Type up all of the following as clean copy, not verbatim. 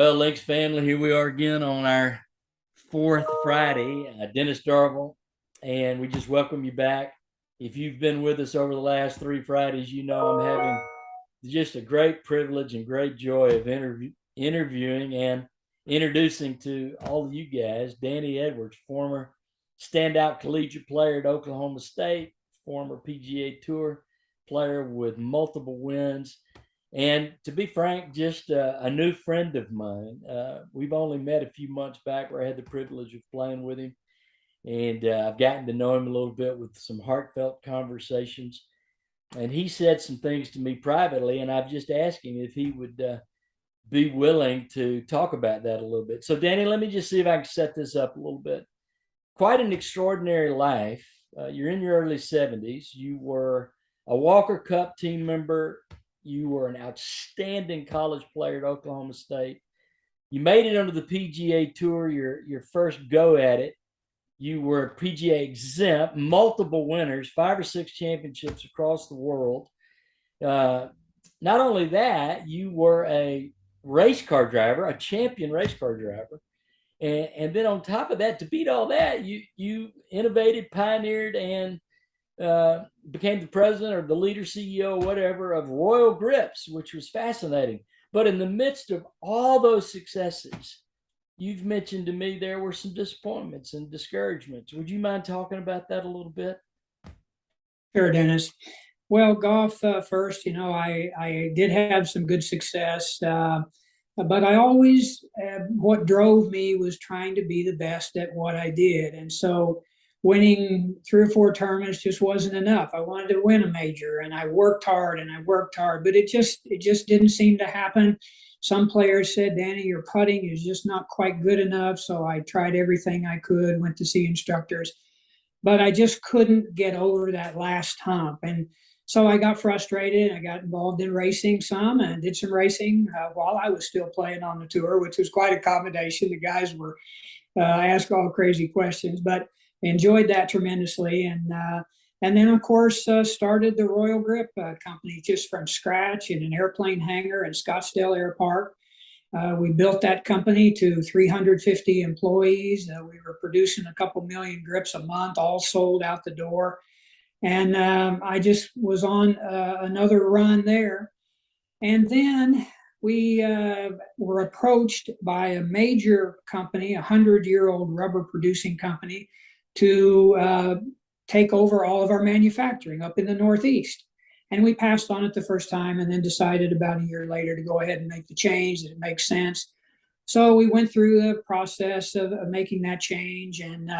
Well, Links family, here we are again on our fourth Friday. Dennis Darville, and we just welcome you back. If you've been with us over the last three Fridays, you know I'm having just a great privilege and great joy of interviewing and introducing to all of you guys Danny Edwards, former standout collegiate player at Oklahoma State, former PGA Tour player with multiple wins, and to be frank, just a new friend of mine. We've only met a few months back where I had the privilege of playing with him. And I've gotten to know him a little bit with some heartfelt conversations. And he said some things to me privately, and I've just asked him if he would be willing to talk about that a little bit. So, Danny, let me just see if I can set this up a little bit. Quite an extraordinary life. You're in your early 70s. You were a Walker Cup team member. You were an outstanding college player at Oklahoma State. You made it onto the PGA Tour, your first go at it. You were PGA exempt, multiple winners, 5 or 6 championships across the world. Uh, Not only that, you were a race car driver, a champion race car driver. And then on top of that, to beat all that, you innovated, pioneered, and became the president or the leader, CEO, whatever, of Royal Grips, which was fascinating. But in the midst of all those successes, you've mentioned to me there were some disappointments and discouragements. Would you mind talking about that a little bit? Sure, Dennis. Well, golf first, I did have some good success, but I always, what drove me was trying to be the best at what I did. And so winning 3 or 4 tournaments just wasn't enough. I wanted to win a major, and I worked hard and I worked hard, but it just didn't seem to happen. Some players said, Danny, your putting is just not quite good enough. So I tried everything I could, went to see instructors, but I just couldn't get over that last hump. And so I got frustrated. I got involved in racing some and did some racing while I was still playing on the tour, which was quite a combination. The guys were ask all crazy questions, but enjoyed that tremendously. And then, of course, started the Royal Grip Company just from scratch in an airplane hangar in Scottsdale Air Park. We built that company to 350 employees. We were producing a couple million grips a month, all sold out the door. And I just was on another run there. And then we were approached by a major company, a 100-year-old rubber producing company, to take over all of our manufacturing up in the Northeast. And we passed on it the first time and then decided about a year later to go ahead and make the change, that it makes sense. So we went through the process of making that change. And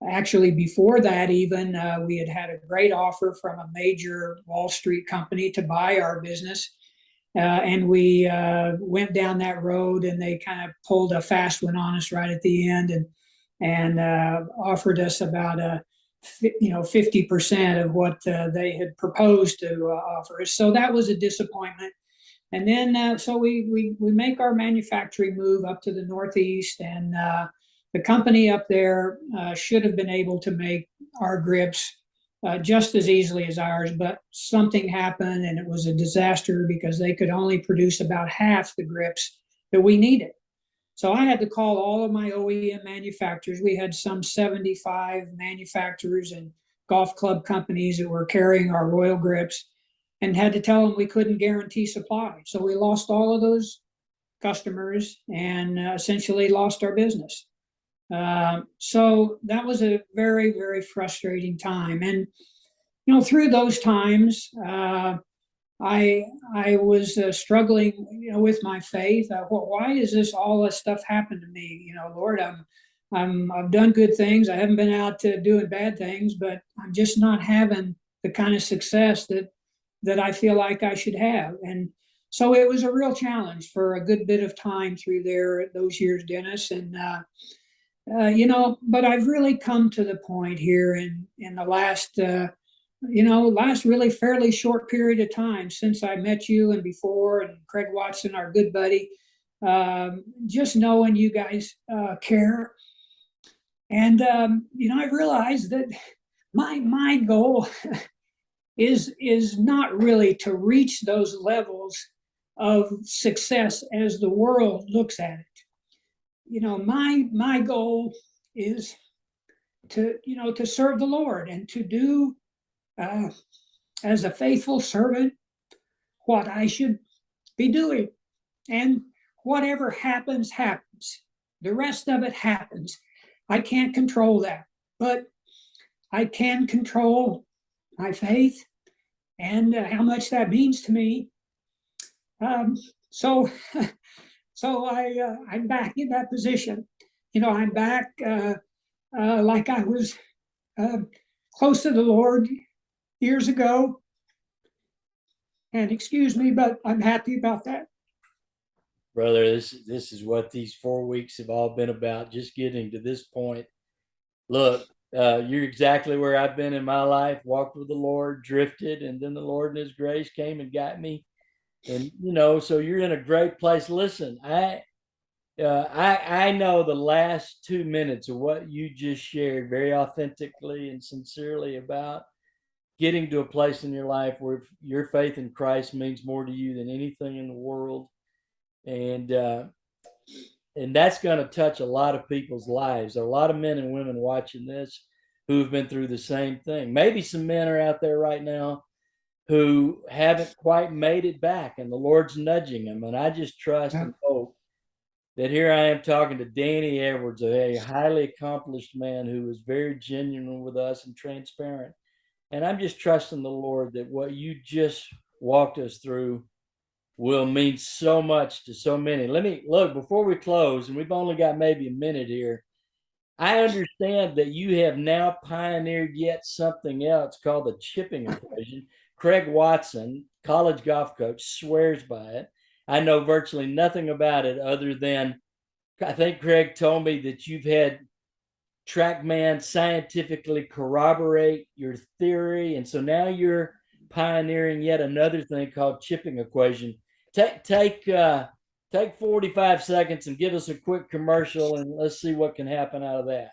actually, before that, even we had a great offer from a major Wall Street company to buy our business. And we went down that road, and they kind of pulled a fast one on us right at the end, and offered us about 50% of what they had proposed to offer us. So that was a disappointment. And then so we make our manufacturing move up to the Northeast, and the company up there should have been able to make our grips just as easily as ours, but something happened and it was a disaster because they could only produce about half the grips that we needed. So I had to call all of my OEM manufacturers. We had some 75 manufacturers and golf club companies that were carrying our Royal grips, and had to tell them we couldn't guarantee supply. So we lost all of those customers and essentially lost our business. So that was a very, very frustrating time. And, through those times, I was struggling, with my faith. Why is all this stuff happen to me? Lord, I've done good things. I haven't been out doing bad things, but I'm just not having the kind of success that I feel like I should have. And so it was a real challenge for a good bit of time through those years, Dennis. And but I've really come to the point here in the last really fairly short period of time since I met you and before, and Craig Watson, our good buddy, just knowing you guys care. And, I realized that my goal is not really to reach those levels of success as the world looks at it. My goal is to serve the Lord and to do as a faithful servant what I should be doing. And whatever happens, happens. The rest of it happens. I can't control that, but I can control my faith and how much that means to me. So, I'm back in that position. I'm back like I was close to the Lord years ago. And excuse me, but I'm happy about that. Brother, this is what these 4 weeks have all been about, just getting to this point. Look, you're exactly where I've been in my life, walked with the Lord, drifted, and then the Lord in his grace came and got me. And so you're in a great place. Listen, I know the last 2 minutes of what you just shared very authentically and sincerely about getting to a place in your life where your faith in Christ means more to you than anything in the world. And that's going to touch a lot of people's lives. There are a lot of men and women watching this who have been through the same thing. Maybe some men are out there right now who haven't quite made it back, and the Lord's nudging them. And I just trust and hope that here I am talking to Danny Edwards, a highly accomplished man who was very genuine with us and transparent. And I'm just trusting the Lord that what you just walked us through will mean so much to so many. Let me look before we close, and we've only got maybe a minute here. I understand that you have now pioneered yet something else called the chipping equation. Craig Watson, college golf coach, swears by it. I know virtually nothing about it other than I think Craig told me that you've had TrackMan scientifically corroborate your theory, and so now you're pioneering yet another thing called chipping equation. Take 45 seconds and give us a quick commercial, and let's see what can happen out of that.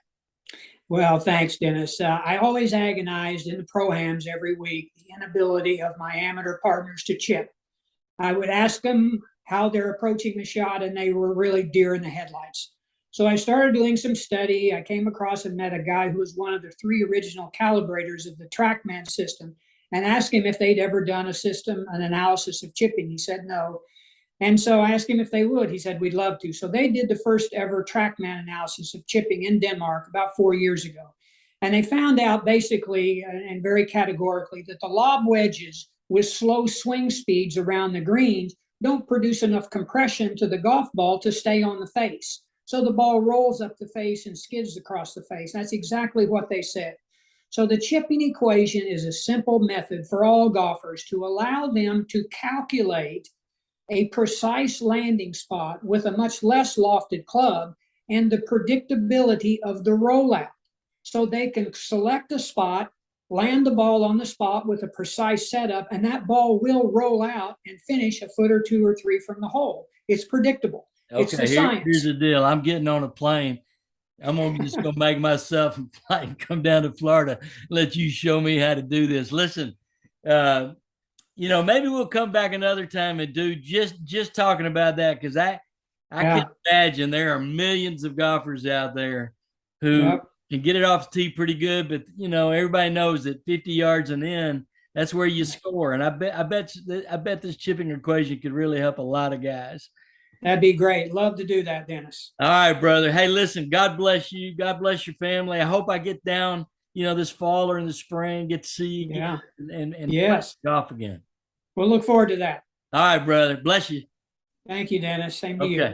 Well, thanks, Dennis. I always agonized in the pro-ams every week the inability of my amateur partners to chip. I would ask them how they're approaching the shot, and they were really deer in the headlights. So I started doing some study. I came across and met a guy who was one of the 3 original calibrators of the TrackMan system, and asked him if they'd ever done an analysis of chipping. He said no. And so I asked him if they would. He said, we'd love to. So they did the first ever TrackMan analysis of chipping in Denmark about 4 years ago. And they found out basically, and very categorically, that the lob wedges with slow swing speeds around the greens don't produce enough compression to the golf ball to stay on the face. So the ball rolls up the face and skids across the face. That's exactly what they said. So the chipping equation is a simple method for all golfers to allow them to calculate a precise landing spot with a much less lofted club and the predictability of the rollout. So they can select a spot, land the ball on the spot with a precise setup, and that ball will roll out and finish a foot or 2 or 3 from the hole. It's predictable. Okay, here's the deal. I'm getting on a plane. I'm just gonna make myself a flight and come down to Florida, let you show me how to do this. Listen, maybe we'll come back another time and do just talking about that, because I can imagine there are millions of golfers out there who can get it off the tee pretty good, but everybody knows that 50 yards and in, that's where you score. And I bet this chipping equation could really help a lot of guys. That'd be great. Love to do that, Dennis. All right, brother. Hey, listen, God bless you. God bless your family. I hope I get down, this fall or in the spring, get to see you again and yes, golf again. We'll look forward to that. All right, brother. Bless you. Thank you, Dennis. Same to you.